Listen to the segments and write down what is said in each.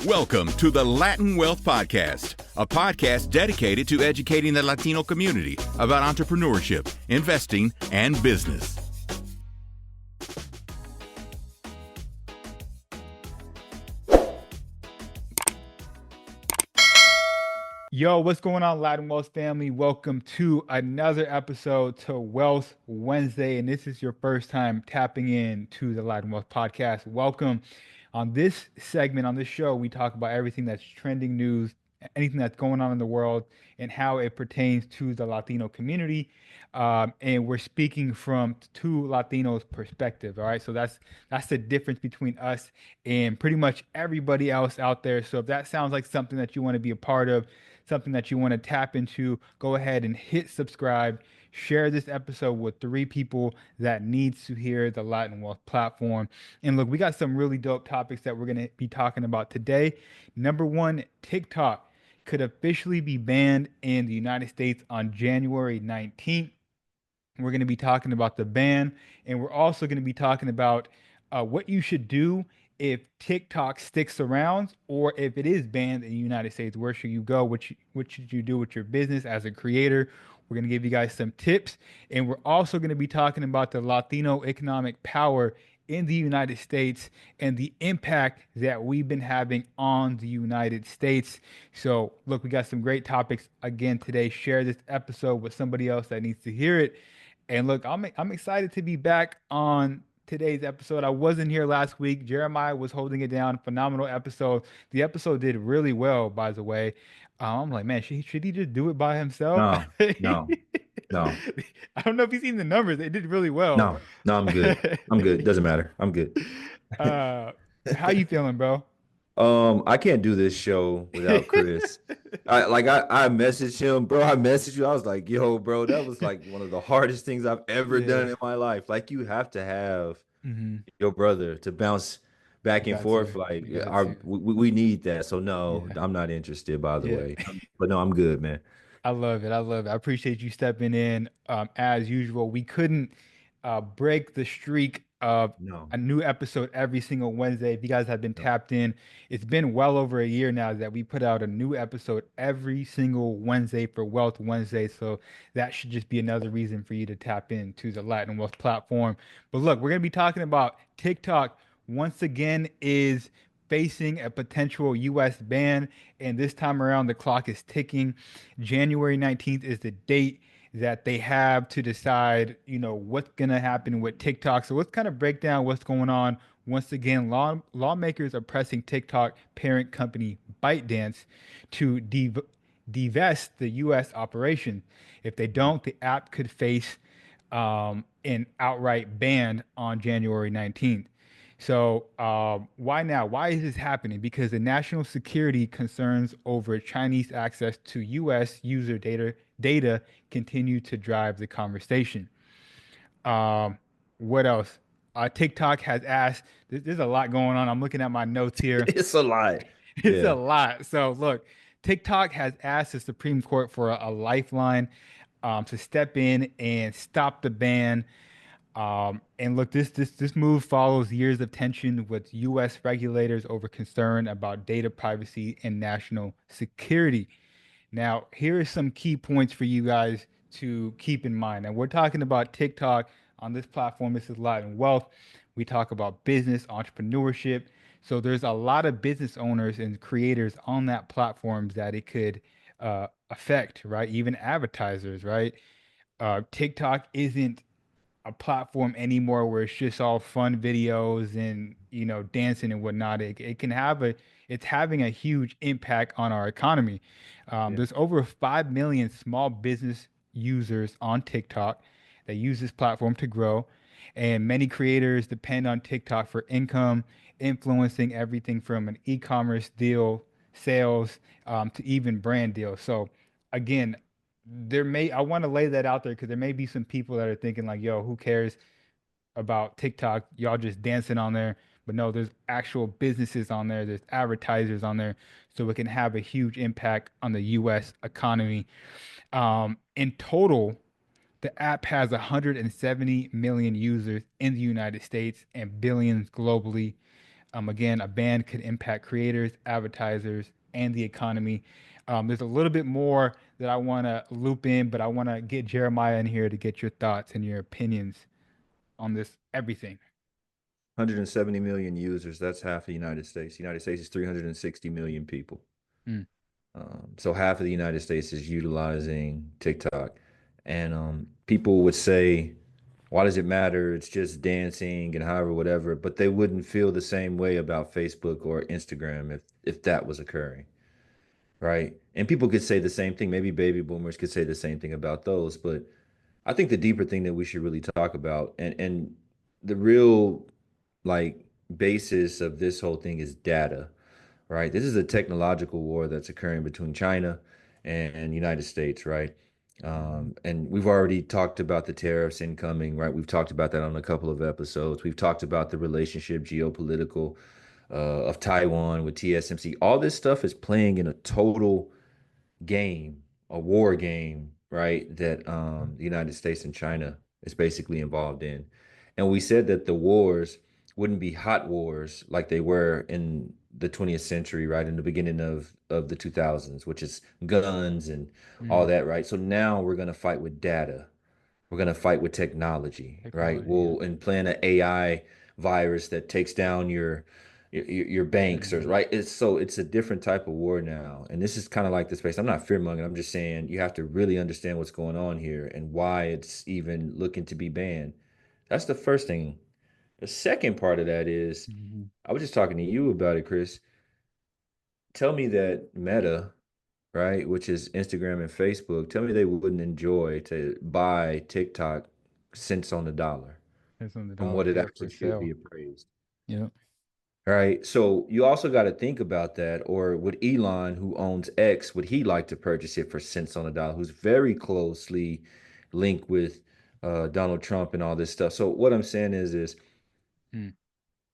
Welcome to the Latin Wealth Podcast, a podcast dedicated to educating the Latino community about entrepreneurship, investing, and business. Yo, what's going on, Latin Wealth family? Welcome to another episode to Wealth Wednesday. And this is your first time tapping in to the Latin Wealth Podcast. Welcome. On this segment, on this show, we talk about everything that's trending news, anything that's going on in the world, and how it pertains to the Latino community. And we're speaking from two Latinos' perspective. All right. So that's the difference between us and pretty much everybody else out there. So if that sounds like something that you want to be a part of, something that you want to tap into, go ahead and hit subscribe. Share this episode with 3 people that needs to hear the Latin Wealth platform. And look, we got some really dope topics that we're going to be talking about today. Number 1, TikTok could officially be banned in the United States on January 19th. We're going to be talking about the ban, and we're also going to be talking about what you should do if TikTok sticks around, or if it is banned in the United States. Where should you go? What should you do with your business as a creator? We're going to give you guys some tips, and we're also going to be talking about the Latino economic power in the United States and the impact that we've been having on the United States. So, look, we got some great topics again today. Share this episode with somebody else that needs to hear it. And look, I'm excited to be back on today's episode. I wasn't here last week. Jeremiah was holding it down. Phenomenal episode. The episode did really well, by the way. I'm like, man, should he just do it by himself? No, no, no, I don't know if you've seen the numbers. They did really well. no, I'm good. I'm good. Doesn't matter. I'm good. How you feeling, bro? I can't do this show without Chris. I messaged him, bro. I messaged you. I was like, yo, bro, that was like one of the hardest things I've ever done Yeah. in my life. Like you have to have hmm your brother to bounce back and Got to. forth. Like You got our to. we need that. So no, Yeah. I'm not interested, by the Yeah. way. But no, I'm good, man. I love it. I love it. I appreciate you stepping in. As usual, we couldn't break the streak of No, a new episode every single Wednesday. If you guys have been no. tapped in, it's been well over a year now that we put out a new episode every single Wednesday for Wealth Wednesday. So that should just be another reason for you to tap into the Latin Wealth platform. But look, we're going to be talking about TikTok once again is facing a potential US ban, and this time around the clock is ticking. January 19th is the date that they have to decide, what's going to happen with TikTok. So let's kind of break down what's going on. Once again, lawmakers are pressing TikTok parent company ByteDance to divest the U.S. operation. If they don't, the app could face an outright ban on January 19th. So why now? Why is this happening? Because the national security concerns over Chinese access to U.S. user data continue to drive the conversation. Um, what else? TikTok has asked. There's a lot going on. I'm looking at my notes here. It's a lot. It's a Yeah. lot. So look, TikTok has asked the Supreme Court for a lifeline to step in and stop the ban. And look, this move follows years of tension with U.S. regulators over concern about data privacy and national security. Now, here are some key points for you guys to keep in mind. And we're talking about TikTok on this platform. This is Latin Wealth. We talk about business, entrepreneurship. So there's a lot of business owners and creators on that platform that it could affect, right? Even advertisers, right? TikTok isn't a platform anymore where it's just all fun videos and dancing and whatnot. It can have it's having a huge impact on our economy. Yeah. There's over 5 million small business users on TikTok that use this platform to grow, and many creators depend on TikTok for income, influencing everything from an e-commerce deal, sales, to even brand deals. So again, I want to lay that out there because there may be some people that are thinking like, yo, who cares about TikTok? Y'all just dancing on there. But no, there's actual businesses on there, there's advertisers on there, so it can have a huge impact on the US economy. In total, the app has 170 million users in the United States and billions globally. Again, a ban could impact creators, advertisers, and the economy. There's a little bit more that I want to loop in, but I want to get Jeremiah in here to get your thoughts and your opinions on this everything. 170 million users. That's half the United States. The United States is 360 million people. Mm, So half of the United States is utilizing TikTok. And people would say, why does it matter? It's just dancing and however, whatever. But they wouldn't feel the same way about Facebook or Instagram if that was occurring. Right. And people could say the same thing. Maybe baby boomers could say the same thing about those. But I think the deeper thing that we should really talk about and the real like basis of this whole thing is data, right? This is a technological war that's occurring between China and United States, right? mhm, And we've already talked about the tariffs incoming, right? We've talked about that on a couple of episodes. We've talked about the relationship, geopolitical, of Taiwan with TSMC. All this stuff is playing in a total game, a war game, right? That the United States and China is basically involved in. And we said that the wars wouldn't be hot wars like they were in the 20th century, right? In the beginning of the 2000s, which is guns and all mm. that, right? So now we're going to fight with data. We're going to fight with technology, right? Technology, yeah. We'll implant an AI virus that takes down your banks or Mhm. right. It's a different type of war now. And this is kind of like the space. I'm not fear-mongering. I'm just saying you have to really understand what's going on here and why it's even looking to be banned. That's the first thing. The second part of that is Mhm. I was just talking to you about it, Chris. Tell me that Meta, right, which is Instagram and Facebook, tell me they wouldn't enjoy to buy TikTok cents on the dollar It's on the from what dollar, it yeah, for actually should sale. be appraised. Yeah. Right. So you also got to think about that. Or would Elon, who owns X, would he like to purchase it for cents on the dollar, who's very closely linked with Donald Trump and all this stuff? So what I'm saying is Mm.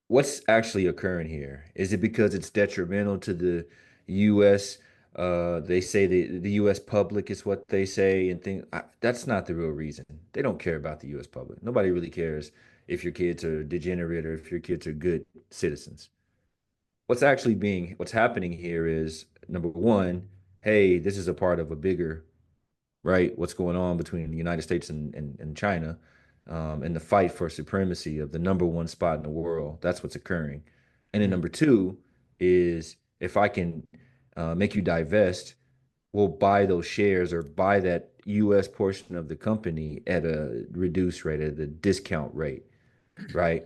what's actually occurring here? Is it because it's detrimental to the U.S.? They say the U.S. public is what they say, and that's not the real reason. They don't care about the U.S. public. Nobody really cares if your kids are degenerate or if your kids are good citizens. What's happening here is number one, hey, this is a part of a bigger, right? What's going on between the United States and China, and the fight for supremacy of the number one spot in the world. That's what's occurring. And then Mm. number two is if I can make you divest, we'll buy those shares or buy that U.S. portion of the company at a reduced rate, at a discount rate, right?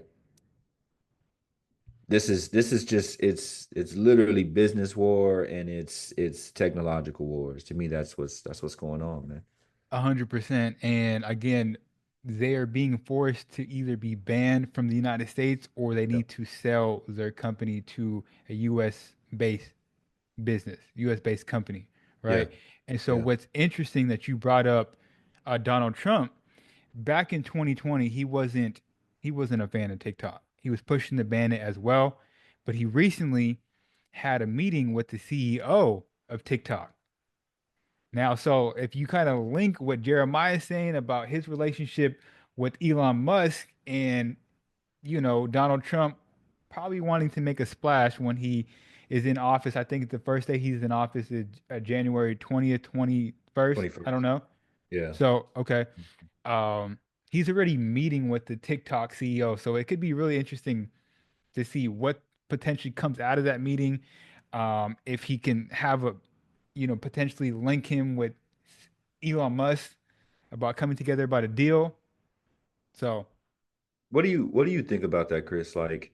This is just it's literally business war and it's technological wars. To me, that's what's going on, man. 100%. And again, they are being forced to either be banned from the United States or they Yeah, need to sell their company to a US based business, US based company, yeah, right? And so, yeah. what's interesting that you brought up Donald Trump back in 2020, he wasn't a fan of TikTok. He was pushing to ban it as well, but he recently had a meeting with the CEO of TikTok. Now, so if you kind of link what Jeremiah is saying about his relationship with Elon Musk and, Donald Trump probably wanting to make a splash when he is in office. I think the first day he's in office is January 20th, 21st. I don't 21st. know. Yeah. So, okay. Um, he's already meeting with the TikTok CEO. So it could be really interesting to see what potentially comes out of that meeting. If he can have potentially link him with Elon Musk about coming together about a deal. So What do you think about that, Chris? Like,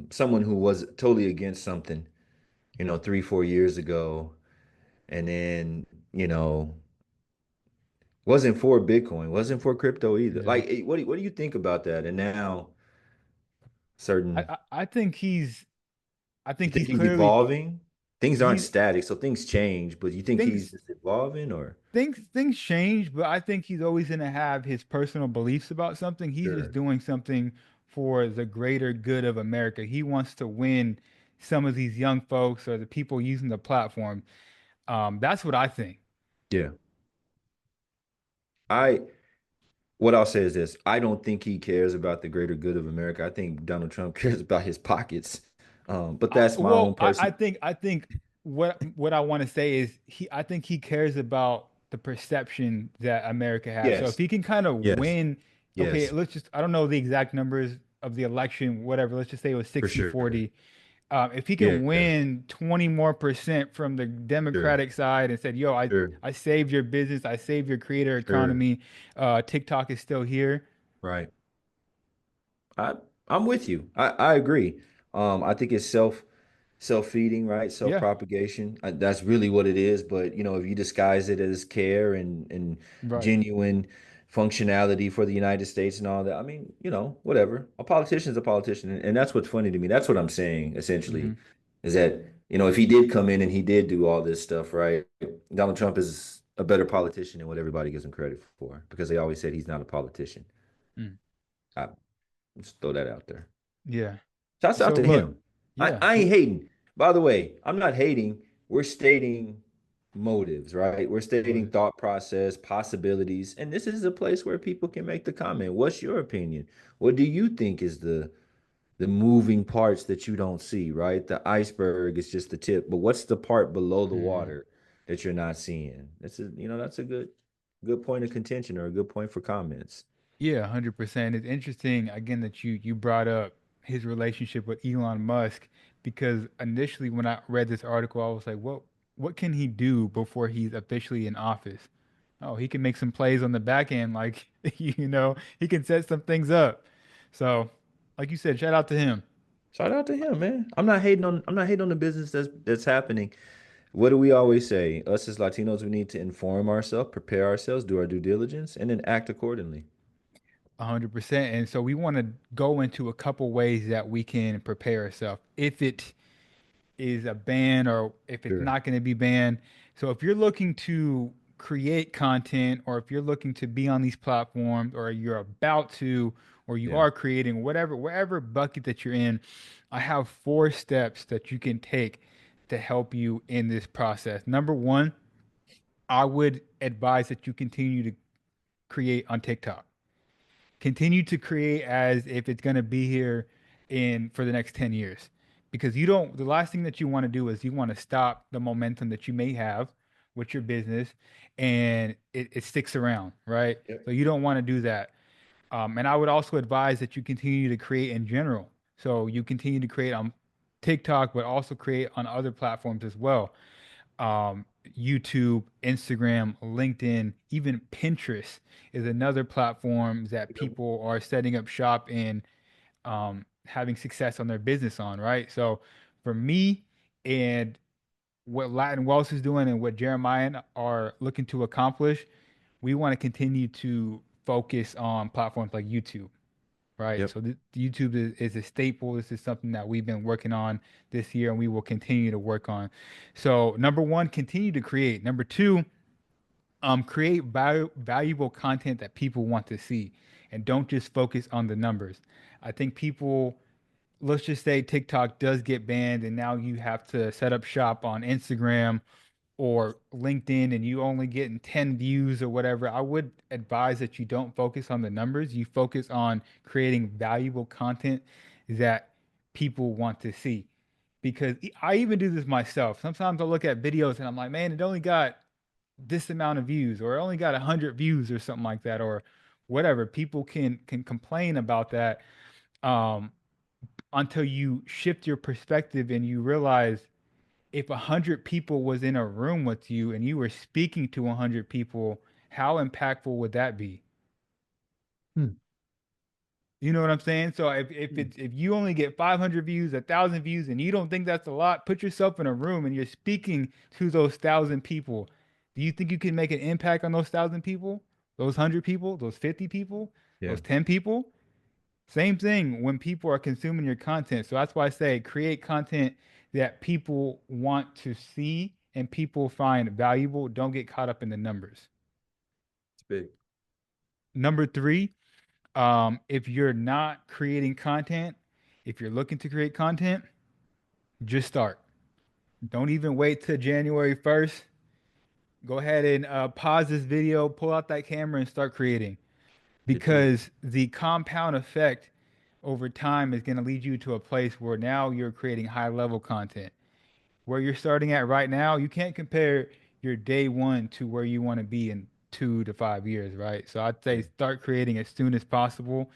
someone who was totally against something, 3, 4 years ago, and then, you know, wasn't for Bitcoin, wasn't for crypto either. yeah, Like, what do you think about that? And now certain I think I you think think he's he's clearly evolving? Things aren't he's static, so things change, but you think he's things just evolving or things change, but I think he's always gonna have his personal beliefs about something. He's just sure. doing something for the greater good of America. He wants to win some of these young folks or the people using the platform. That's what I think. Yeah. I what I'll say is this: I don't think he cares about the greater good of America. I think Donald Trump cares about his pockets. But that's my own I person. think what I want to say is I think he cares about the perception that America has. So if Yes, he can kind of yes, win, okay, yes, let's just I don't know the exact numbers of the election, whatever. Let's just say it was for 60 sure. 40. If he Yeah, can win 20 more percent from the sure, Democratic side and said, yo, sure, I saved your business, I saved your creator sure. economy, TikTok is still here. Right. I I'm with you. I agree. I think it's self-feeding, right? Yeah, Self-propagation. That's really what it is. But if you disguise it as care and right. genuine functionality for the United States and all that, I mean, whatever. A politician's a politician, and that's what's funny to me. That's what I'm saying, essentially, Hmm. is that, if he did come in and he did do all this stuff, right? Donald Trump is a better politician than what everybody gives him credit for because they always said he's not a politician. Mm. I just throw that out there. Yeah. Shouts out So to look, him. I, yeah, I ain't hating. By the way, I'm not hating. We're stating motives, right? We're stating motive. thought process, possibilities, and this is a place where people can make the comment. What's your opinion? What do you think is the moving parts that you don't see, right? The iceberg is just the tip, but what's the part below the Hmm. water that you're not seeing? That's a good point of contention or a good point for comments. Yeah, 100%. It's interesting again that you brought up his relationship with Elon Musk because initially when I read this article, I was like, what can he do before he's officially in office? Oh, he can make some plays on the back end, like he can set some things up. So, like you said, shout out to him. Shout out to him, man. I'm not hating on the business that's happening. What do we always say? Us as Latinos, we need to inform ourselves, prepare ourselves, do our due diligence, and then act accordingly. 100%. And so we want to go into a couple ways that we can prepare ourselves. If it is a ban or if it's Sure. not going to be banned. So if you're looking to create content or if you're looking to be on these platforms or you're about to or you Yeah. are creating wherever bucket that you're in, I have 4 steps that you can take to help you in this process. Number 1, I would advise that you continue to create on TikTok. Continue to create as if it's going to be here in for the next 10 years because you don't the last thing that you want to do is you want to stop the momentum that you may have with your business and it sticks around, right? Yep. So you don't want to do that. And I would also advise that you continue to create in general, so you continue to create on TikTok but also create on other platforms as well. YouTube, Instagram, LinkedIn, even Pinterest is another platform that Yep. people are setting up shop and having success on their business on, right? So for me and what Latin Wealth is doing and what Jeremiah are looking to accomplish, we want to continue to focus on platforms like YouTube, right? Yep. So YouTube is a staple. This is something that we've been working on this year and we will continue to work on. So number 1, continue to create. Number 2, create valuable content that people want to see and don't just focus on the numbers. I think people, let's just say TikTok does get banned and now you have to set up shop on Instagram or LinkedIn and you only getting 10 views or whatever. I would advise that you don't focus on the numbers. You focus on creating valuable content that people want to see. Because I even do this myself. Sometimes I look at videos and I'm like, man, it only got this amount of views or it only got 100 views or something like that or whatever. People can complain about that um, until you shift your perspective and you realize if 100 people was in a room with you and you were speaking to 100 people, how impactful would that be? Hmm. You know what I'm saying? So Hmm. if you only get 500 views, 1,000 views, and you don't think that's a lot, put yourself in a room and you're speaking to those 1,000 people. Do you think you can make an impact on those 1,000 people, those 100 people, those 50 people, Yeah. those 10 people? Same thing when people are consuming your content. So that's why I say create content that people want to see and people find valuable. Don't get caught up in the numbers. It's big. Number 3, if you're not creating content, if you're looking to create content, just start. Don't even wait till January 1st. Go ahead and pause this video, pull out that camera, and start creating. It do. because the compound effect over time is going to lead you to a place where now you're creating high level content. Where you're starting at right now, you can't compare your day one to where you want to be in 2 to 5 years, right? So I'd say Yeah. start creating as soon as possible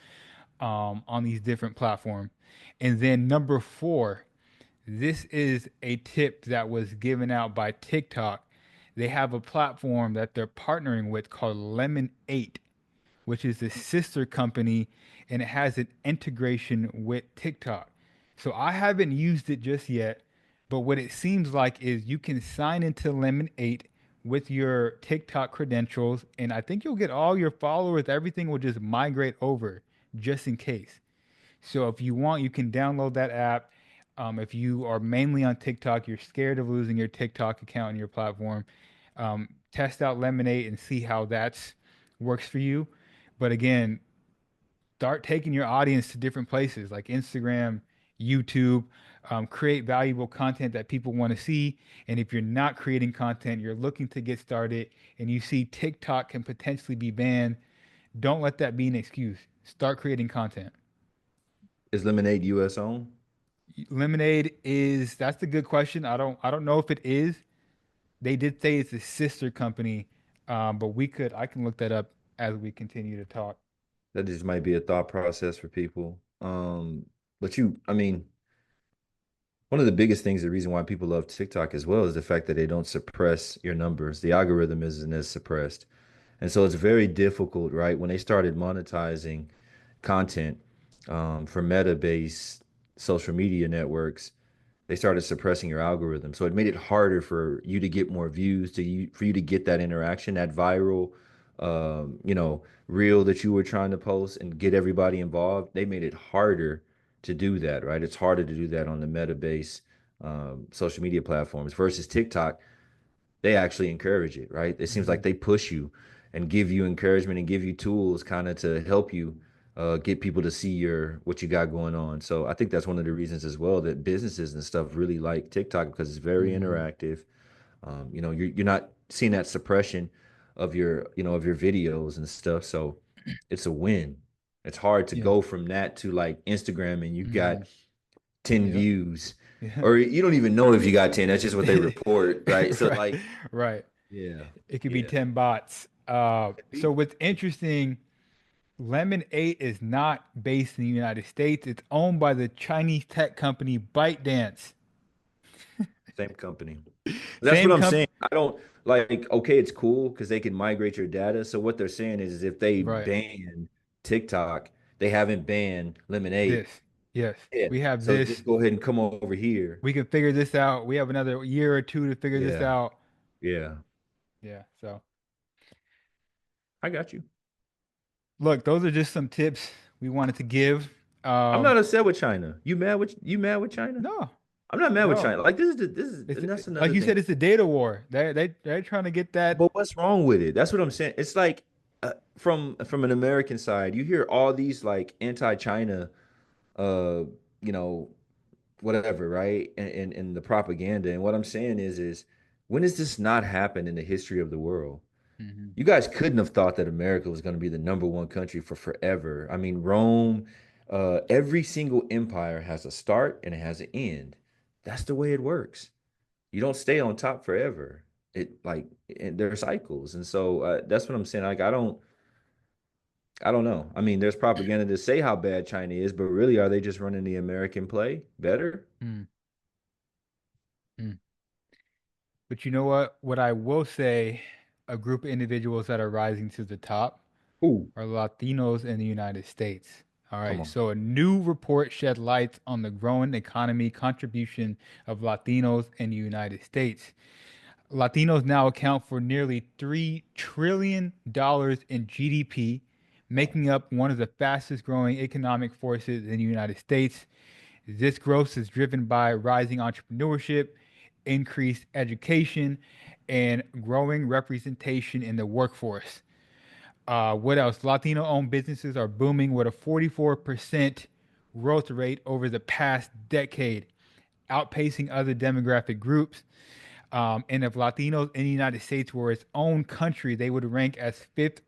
on these different platforms. And then number four, this is a tip that was given out by TikTok. They have a platform that they're partnering with called Lemon 8, which is a sister company, and it has an integration with TikTok. So I haven't used it just yet, but what it seems like is you can sign into Lemon 8 with your TikTok credentials, and I think you'll get all your followers, everything will just migrate over just in case. So if you want, you can download that app. If you are mainly on TikTok, you're scared of losing your TikTok account and your platform, test out Lemonade and see how that's works for you. But again, start taking your audience to different places like Instagram, YouTube. Create valuable content that people want to see. And if you're not creating content, you're looking to get started, and you see TikTok can potentially be banned, don't let that be an excuse. Start creating content. Is Lemonade US owned? Lemonade is that's the good question. I don't know if it is. They did say it's a sister company, but I can look that up as we continue to talk. That just might be a thought process for people. But I mean, one of the biggest things, the reason why people love TikTok as well is the fact that they don't suppress your numbers. The algorithm isn't as suppressed. And so it's very difficult, right? When they started monetizing content for meta-based social media networks, they started suppressing your algorithm. So it made it harder for you to get more views, for you to get that interaction, that viral, reel that you were trying to post and get everybody involved. They made it harder to do that, right? It's harder to do that on the meta-based social media platforms versus TikTok. They actually encourage it, right? It seems like Hmm. they push you and give you encouragement and give you tools kind of to help you get people to see what you got going on. So I think that's one of the reasons as well that businesses and stuff really like TikTok because it's very Hmm. interactive. You're not seeing that suppression of your videos and stuff. So it's a win. It's hard to Yeah. go from that to like Instagram and you got Hmm. 10 Yep. views, Yeah. or you don't even know if you got 10. That's just what they report, right? So Right. like, Right. yeah, It could be yeah. 10 bots. So what's interesting, Lemon 8 is not based in the United States. It's owned by the Chinese tech company ByteDance. Same company. That's what Same I'm comp saying. I don't like, okay, it's cool because they can migrate your data. So what they're saying is if they right. ban TikTok, they haven't banned Lemonade. This. Yes. Yeah. We have So this. just go ahead and come over here. We can figure this out. We have another year or two to figure this Yeah. out. Yeah. Yeah. So I got you. look, those are just some tips we wanted to give. I'm Um, not upset with China. You mad with China? no, I'm not mad with no. China. Like this is It's and that's like another you thing. said, it's a data war. They're trying to get that. But what's wrong with it? That's what I'm saying. It's like from an American side, you hear all these like anti-China uh you know whatever, right? And the propaganda. And what I'm saying is when has this not happened in the history of the world? Mhm. You guys couldn't have thought that America was going to be the number one country for forever. I mean, Rome, every single empire has a start and it has an end. That's the way it works. You don't stay on top forever. And there are cycles. And so that's what I'm saying. Like, I don't know. I mean, there's propaganda to say how bad China is, but really, are they just running the American play better? Mm, mm. But you know what? What I will say, a group of individuals that are rising to the top Ooh, are Latinos in the United States. All come right. on. So a new report shed light on the growing economy contribution of Latinos in the United States. Latinos now account for nearly $3 trillion in GDP, Wow. making up one of the fastest growing economic forces in the United States. This growth is driven by rising entrepreneurship, increased education, and growing representation in the workforce. What else? Latino owned businesses are booming with a 44% growth rate over the past decade, outpacing other demographic groups. And if Latinos in the United States were its own country, they would rank as fifth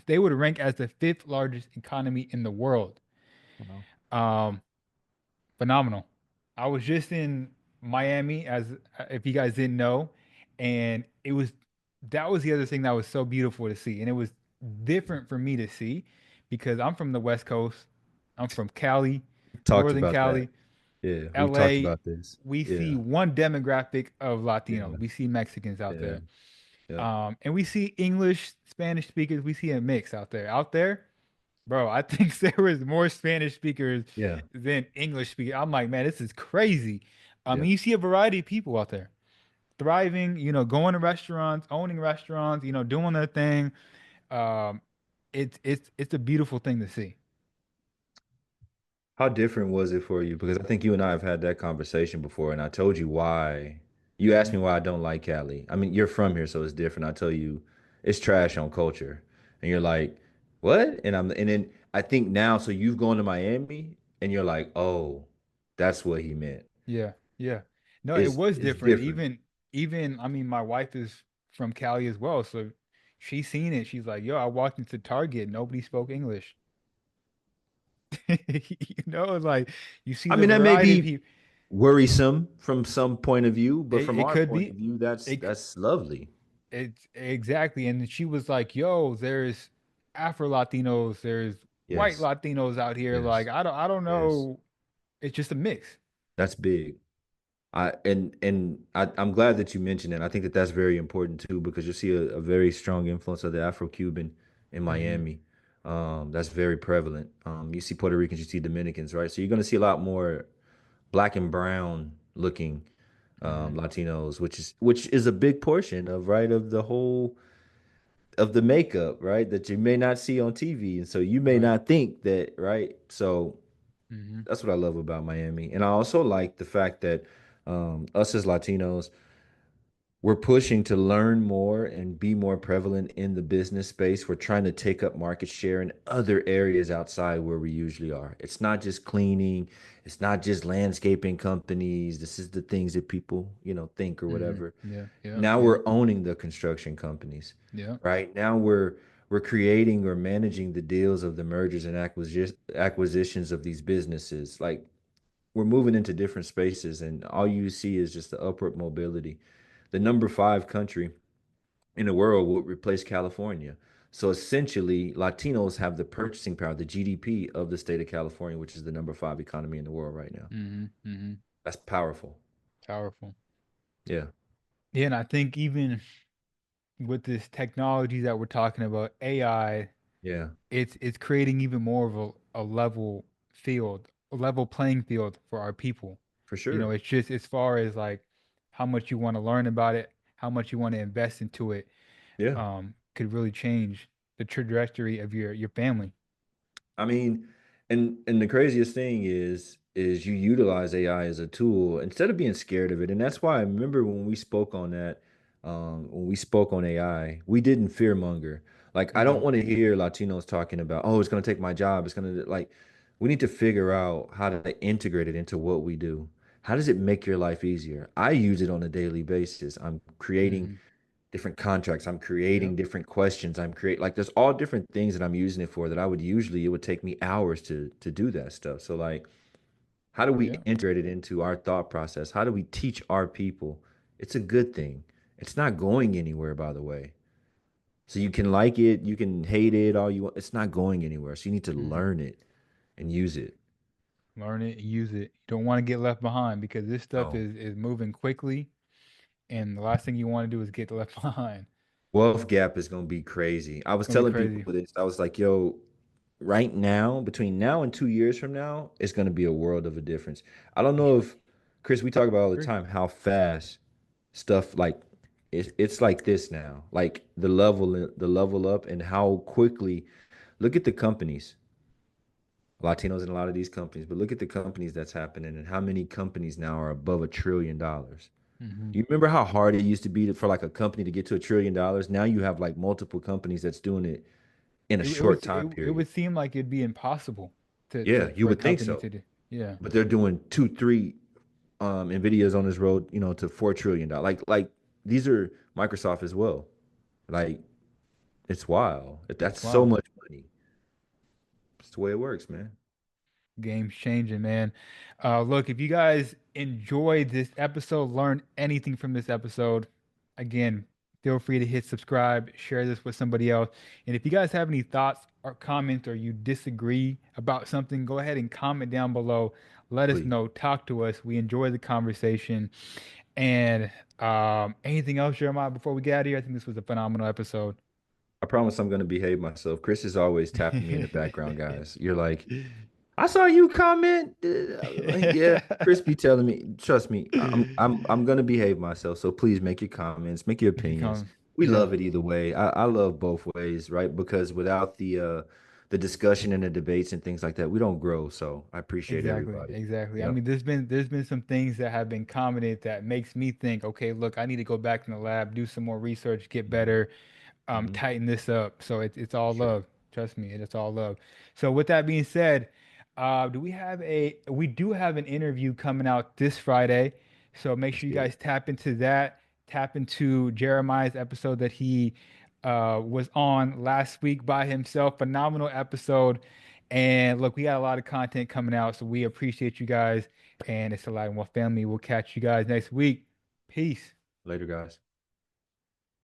They would rank as the fifth largest economy in the world. Wow. Um, Phenomenal. I was just in Miami, as if you guys didn't know, and it was that was the other thing that was so beautiful to see, and it was different for me to see because I'm from the West Coast. I'm from Cali, Talked Northern about that. Cali, Yeah, we've talked LA. about this. We see Yeah, one demographic of Latinos. yeah, We see Mexicans out yeah, there, yeah. and we see English, Spanish speakers. We see a mix out there. Out there, bro, I think there was more Spanish speakers Yeah, than English speakers. I'm like, man, this is crazy. I yeah. mean, you see a variety of people out there thriving, going to restaurants, owning restaurants, doing their thing. Um, it's a beautiful thing to see. How different was it for you? Because I think you and I have had that conversation before, and I told you why. You asked Hmm. me why I don't like Cali. I mean, you're from here, so it's different. I tell you, it's trash on culture, and you're like, what? And then I think now, so you've gone to Miami, and you're like, oh, that's what he meant. Yeah, yeah. No, it It's was it's different. different. Even I mean, my wife is from Cali as well, so she's seen it. She's like, yo, I walked into Target, nobody spoke English. Like you see I the mean, that may variety of be people. worrisome from some point of view, but from It our could point be. of view, that's It that's lovely. It's exactly. And she was like, yo, there's Afro Latinos, there's white Yes, Latinos out here. Like, yes, I don't yes. know. It's just a mix. That's big. I'm glad that you mentioned it. I think that that's very important too because you see a very strong influence of the Afro-Cuban in Hmm. Miami. That's very prevalent. You see Puerto Ricans, you see Dominicans, right? So you're going to see a lot more black and brown looking Hmm. Latinos, which is a big portion of right of the whole of the makeup, right? That you may not see on TV, and so you may Right. not think that, right? So Hmm. that's what I love about Miami. And I also like the fact that us as Latinos, we're pushing to learn more and be more prevalent in the business space. We're trying to take up market share in other areas outside where we usually are. It's not just cleaning, it's not just landscaping companies. This is the things that people, think or Hmm. whatever. Yeah. Yeah. Now Yeah. we're owning the construction companies, Yeah. right? Now we're creating or managing the deals of the mergers and acquisitions of these businesses. Like we're moving into different spaces, and all you see is just the upward mobility. The number five country in the world would replace California. So essentially, Latinos have the purchasing power, the GDP of the state of California, which is the number five economy in the world right now. Hmm. Hmm. That's powerful. Powerful. Yeah, Yeah, and I think even with this technology that we're talking about, AI, yeah, it's creating even more of a level field, a level playing field for our people. for sure. It's just as far as like how much you want to learn about it, how much you want to invest into it, Yeah. could really change the trajectory of your family. I mean, and the craziest thing is you utilize AI as a tool instead of being scared of it. And that's why I remember when we spoke on that, when we spoke on AI, we didn't fear monger. Like I don't Mm-mm. want to hear Latinos talking about, oh, it's gonna take my job. It's gonna like we need to figure out how to integrate it into what we do. How does it make your life easier? I use it on a daily basis. I'm creating Mm-hmm. different contracts. I'm Yep. creating different questions. I'm create like there's all different things that I'm using it for that I would usually it would take me hours to do that stuff. So like how do we Yep. integrate it into our thought process? How do we teach our people? It's a good thing. It's not going anywhere, by the way. So you can like it, you can hate it, all you want. It's not going anywhere. So you need to Mm-hmm. learn it and use it. Learn it, use it. You don't want to get left behind because this stuff Oh, is moving quickly, and the last thing you want to do is get left behind. wealth gap is gonna be crazy. I It's was gonna be telling people crazy. this. I was like, yo, right now, between now and 2 years from now, it's going to be a world of a difference. I don't know if, Chris, we talk about all the Agree. time how fast stuff like it's like this now, like the level up and how quickly. Look at the companies, Latinos in a lot of these companies, but look at the companies that's happening and how many companies now are above $1 trillion. Hmm. You remember how hard it used to be for like a company to get to $1 trillion? Now you have like multiple companies that's doing it in a It short was time it period. would seem like it'd be impossible Yeah, you for a would think company so. to do. Yeah. But they're doing two, three Nvidia's on this road, to $4 trillion. Like these are Microsoft as well. Like It's wild. That's It's so wild. much money. It's the way it works, man. Game's changing, man. Look, if you guys enjoyed this episode, learned anything from this episode, again, feel free to hit subscribe, share this with somebody else. And if you guys have any thoughts or comments or you disagree about something, go ahead and comment down below. Let us Please. know. Talk to us. We enjoy the conversation. And anything else, Jeremiah, before we get out of here? I think this was a phenomenal episode. I promise I'm gonna behave myself. Chris is always tapping me in the background, guys. You're like, I saw you comment. Like, yeah, Chris be telling me, trust me, I'm gonna behave myself. So please make your comments, make your Make it opinions. come. We Yeah. love it either way. I love both ways, right? Because without the discussion and the debates and things like that, we don't grow. So I appreciate Exactly, everybody. exactly. I Yep. mean, there's been some things that have been commented that makes me think, okay, look, I need to go back in the lab, do some more research, get Hmm. better, Hmm. tighten this up. So it's all Sure. love. Trust me, it's all love. So with that being said, we do have an interview coming out this Friday. So make Let's sure you get it. guys tap into that. Tap into Jeremiah's episode that he was on last week by himself. Phenomenal episode. And look, we got a lot of content coming out, so we appreciate you guys. And it's a lot more family. We'll catch you guys next week. Peace. Later, guys.